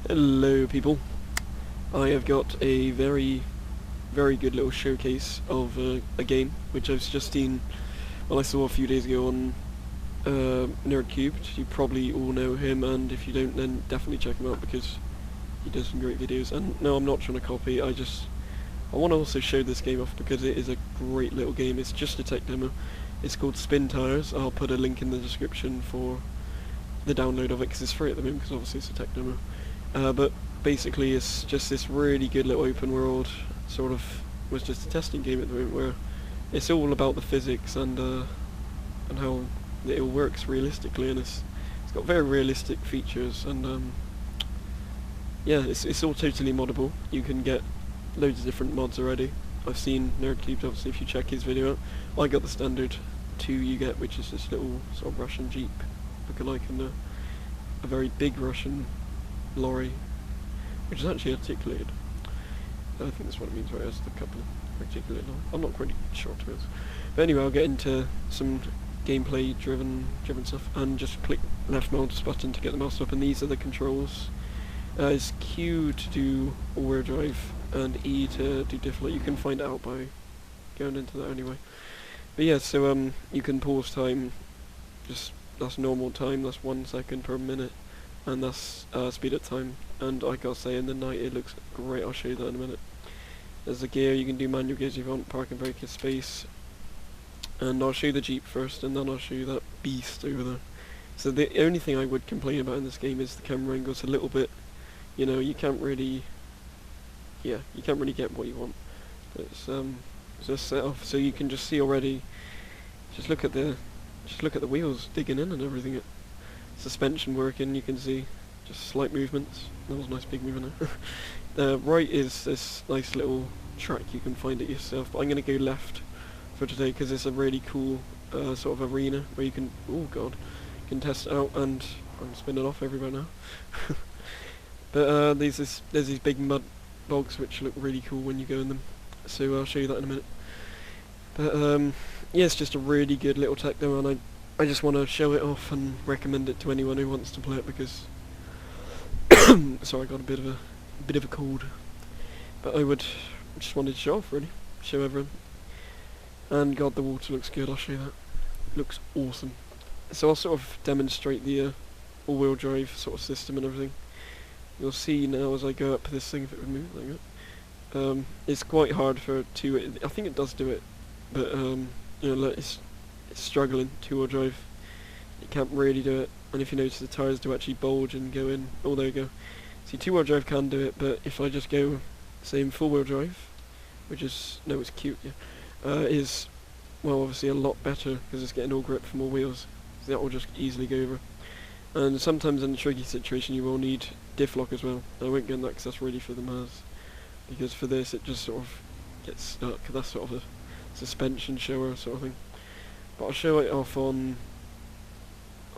Hello people, I have got a very good little showcase of a game which I've just seen, well I saw a few days ago on NerdCubed. You probably all know him, and if you don't then definitely check him out because he does some great videos. And no, I'm not trying to copy, I want to also show this game off because it is a great little game. It's just a tech demo. It's called SpinTires. I'll put a link in the description for the download of it because it's free at the moment because obviously it's a tech demo. But basically it's just this really good little open world, sort of, was just a testing game at the moment where it's all about the physics and how it all works realistically, and it's got very realistic features, and yeah, it's all totally moddable. You can get loads of different mods already. I've seen NerdCubed, obviously, if you check his video out. I got the standard 2 you get, which is this little sort of Russian Jeep, lookalike, and a very big Russian lorry, which is actually articulated. I think that's what it means, right? It's the couple articulated lorry. I'm not quite sure, to be honest. But anyway, I'll get into some gameplay driven stuff, and just click left mouse button to get the mouse up, and these are the controls. It's Q to do all-wheel drive, and E to do diff. You can find out by going into that anyway. But yeah, so you can pause time, just that's normal time, that's 1 second per minute, and that's speed up time. And I gotta say, in the night it looks great. I'll show you that in a minute. There's the gear, you can do manual gears if you want, park and brake is space. And I'll show you the Jeep first, and then I'll show you that beast over there. So the only thing I would complain about in this game is the camera angle. It's a little bit, you know, you can't really get what you want. But it's just set off, so you can just see already. Just look at the wheels digging in and everything. Suspension working, you can see just slight movements. That was a nice big movement there. Right is this nice little track, you can find it yourself, but I'm going to go left for today because it's a really cool sort of arena where you can, oh god, you can test it out, and I'm spinning off everywhere now. But there's these big mud bogs which look really cool when you go in them, so I'll show you that in a minute. But yeah, it's just a really good little tech demo, and I just want to show it off and recommend it to anyone who wants to play it because sorry, I got a bit of a cold, but just wanted to show off, really, show everyone. And god, the water looks good. I'll show you that. It looks awesome. So I'll sort of demonstrate the all-wheel drive sort of system and everything. You'll see now as I go up this thing, if it would move like that. It's quite hard for I think it does do it, but you know, it's struggling, 2-wheel drive. You can't really do it, and if you notice the tyres do actually bulge and go in. Oh, there you go. See, 2-wheel drive can do it, but if I just go, say, in 4-wheel drive, which is, no, it's cute, yeah, is, well, obviously a lot better because it's getting all grip from all wheels. So that will just easily go over. And sometimes in a tricky situation you will need diff lock as well. I won't go in that because that's really for the Mars, because for this it just sort of gets stuck. That's sort of a suspension shower sort of thing. But I'll show it off on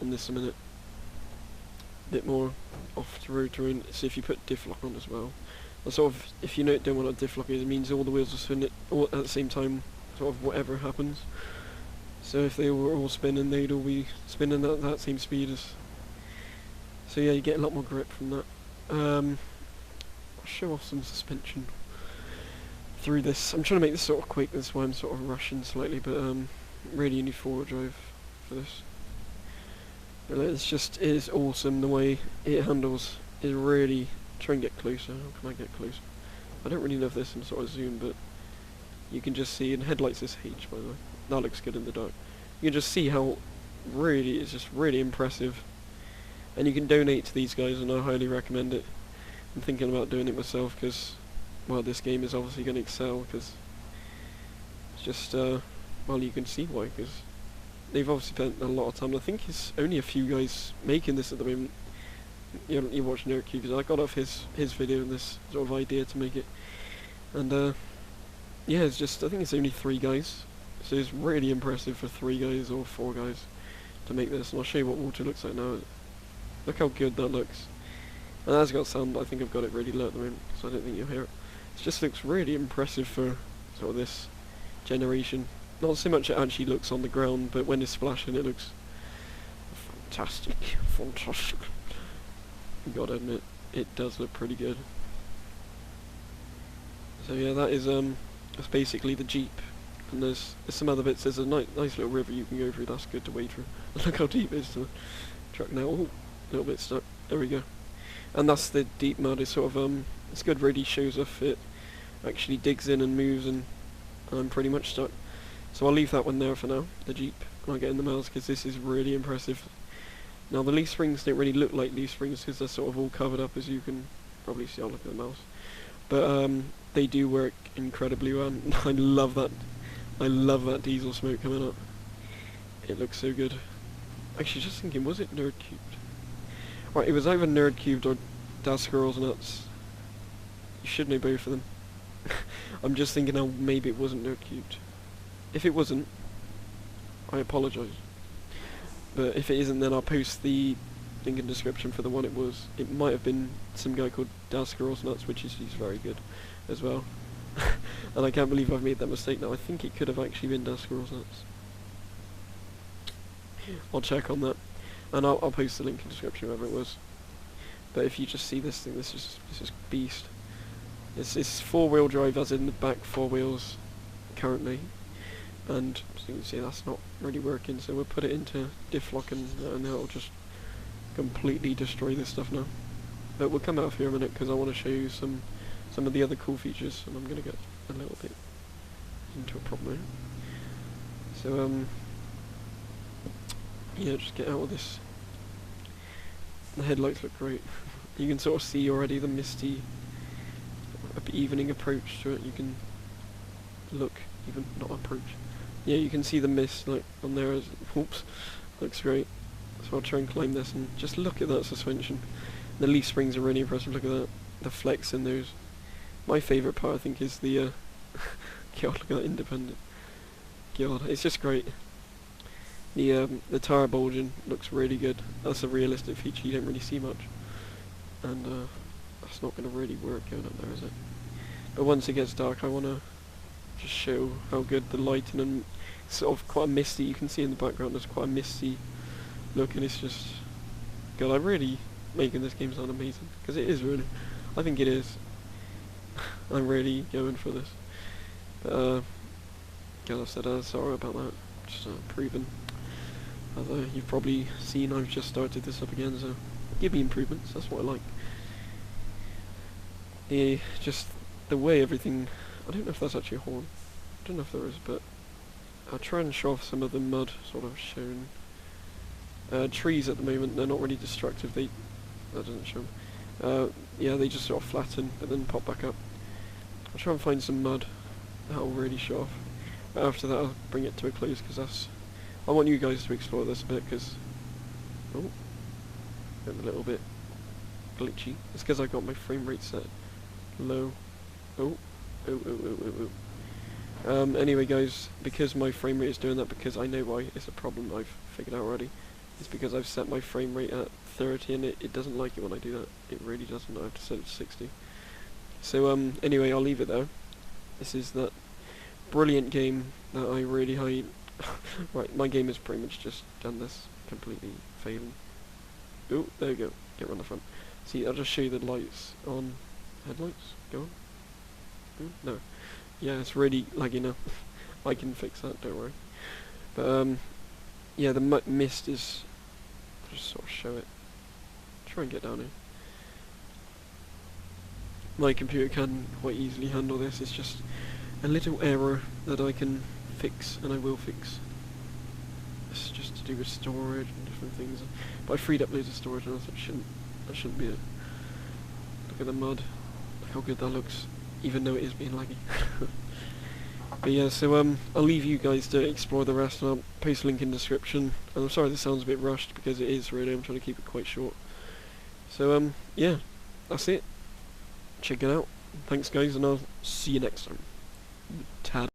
this in a minute. A bit more off the road terrain. So if you put diff lock on as well, sort of, if you don't want what a diff lock is, it means all the wheels will spin all at the same time, sort of whatever happens. So if they were all spinning, they'd all be spinning at that same speed as. So yeah, you get a lot more grip from that. I'll show off some suspension through this. I'm trying to make this sort of quick, that's why I'm sort of rushing slightly, but really you need 4-wheel drive for this. But it is awesome the way it handles. It really. Try and get closer. How can I get closer? I don't really know if there's some sort of zoom, but you can just see, and headlights is H, by the way. That looks good in the dark. You can just see how really, it's just really impressive. And you can donate to these guys, and I highly recommend it. I'm thinking about doing it myself because, well, this game is obviously going to excel because it's just, well, you can see why, because they've obviously spent a lot of time. I think it's only a few guys making this at the moment. You watch NerdCubed. I got off his video and this sort of idea to make it, and yeah, it's just, I think it's only 3 guys, so it's really impressive for 3 guys or 4 guys to make this. And I'll show you what water looks like now. Look how good that looks. And as got sound, I think I've got it really low at the moment, so I don't think you'll hear it. It just looks really impressive for sort of this generation. Not so much it actually looks on the ground, but when it's splashing it looks fantastic. You gotta admit. it does look pretty good. So yeah, that is that's basically the Jeep. And there's some other bits. There's a nice little river you can go through. That's good to wade through. Look how deep it is to the truck now. Oh, a little bit stuck. There we go. And that's the deep mud. It's sort of it's good. Really shows off it actually digs in and moves, and I'm pretty much stuck. So I'll leave that one there for now, the Jeep, and I'll get in the miles because this is really impressive. Now the leaf springs don't really look like leaf springs because they're sort of all covered up, as you can probably see. I'll look at the mouse, but they do work incredibly well. I love that. I love that diesel smoke coming up. It looks so good. Actually, just thinking, was it Nerd Cubed? Right, it was either Nerd Cubed or Das Squirrels Nuts. You should know both of them. I'm just thinking now, maybe it wasn't Nerd Cubed. If it wasn't, I apologise. But if it isn't, then I'll post the link in the description for the one it was. It might have been some guy called Das Squirrels Nuts, which is he's very good as well. And I can't believe I've made that mistake now. I think it could have actually been Das Squirrels Nuts. I'll check on that, and I'll post the link in the description wherever it was. But if you just see this thing, this is beast. It's 4-wheel drive, as in the back 4 wheels currently, and as you can see that's not really working. So we'll put it into diff lock, and it'll just completely destroy this stuff now. But we'll come out here in a minute because I want to show you some of the other cool features, and I'm going to get a little bit into a problem here. So yeah, just get out of this. The headlights look great. You can sort of see already the misty evening approach to it. You can look, even not approach. Yeah, you can see the mist like on there. Oops, looks great. So I'll try and climb this and just look at that suspension. The leaf springs are really impressive. Look at that, the flex in those. My favourite part, I think, is the God, look at that independent. God, it's just great. The tire bulging looks really good. That's a realistic feature you don't really see much, and that's not going to really work going up there, is it? But once it gets dark, I want to just show how good the lighting and sort of quite a misty. You can see in the background there's quite a misty look, and it's just God. I'm really making this game sound amazing because it is really. I think it is. I'm really going for this. But God, I've said sorry about that. Just proving. As you've probably seen, I've just started this up again, so give me improvements. That's what I like. Just the way everything. I don't know if that's actually a horn. I don't know if there is, but I'll try and show off some of the mud sort of shown. Trees at the moment, they're not really destructive. That doesn't show. Yeah, they just sort of flatten, but then pop back up. I'll try and find some mud that'll really show off. But after that, I'll bring it to a close because I want you guys to explore this a bit because I'm a little bit glitchy. It's because I got my frame rate set low. Anyway, guys, because my frame rate is doing that, because I know why. It's a problem I've figured out already. It's because I've set my frame rate at 30 and it doesn't like it when I do that. It really doesn't. I have to set it to 60. So anyway, I'll leave it there. This is that brilliant game that I really hate. Right, my game has pretty much just done this, completely failing. Oh, there we go. Get around the front. See, I'll just show you the lights on. Headlights? Go on. Ooh, no. Yeah, it's really laggy now. I can fix that, don't worry. But yeah, the mist is. Just sort of show it. Try and get down here. My computer can quite easily handle this. It's just a little error that I can fix, and I will fix. It's just to do with storage and different things. But I freed up loads of storage now, so that shouldn't be it. Look at the mud. Look how good that looks, even though it is being laggy. But yeah, so I'll leave you guys to explore the rest, and I'll post a link in the description. And I'm sorry this sounds a bit rushed, because it is really. I'm trying to keep it quite short. So yeah, that's it. Check it out. Thanks guys, and I'll see you next time. Tad.